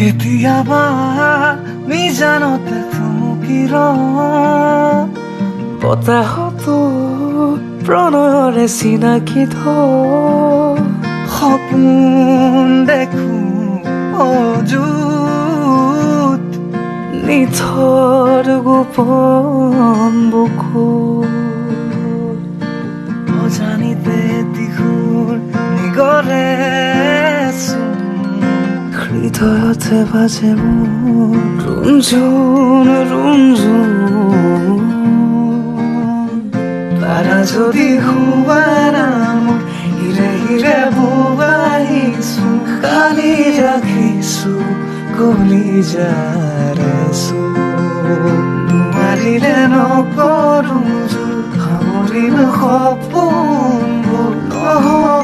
কেতিয়াবা নিজানতে থমকি বতাহতো প্ৰণয়ৰে চিনাকি সপোন দেখো অযুত নিথৰ গোপন বুকুত অজানিতে দিঘুৰ নিগৰে হৃদয়তে বাজে মোৰ ৰুঞ্জুন ৰুঞ্জুন তাৰা যদি হুৱাৰা মোক হিৰে হিৰে বুবাইছো কালি ৰাখিছো কলিজাৰে নোৱাৰিলে নকৰো জোৰ সামৰিব সপোনবোৰ নহয়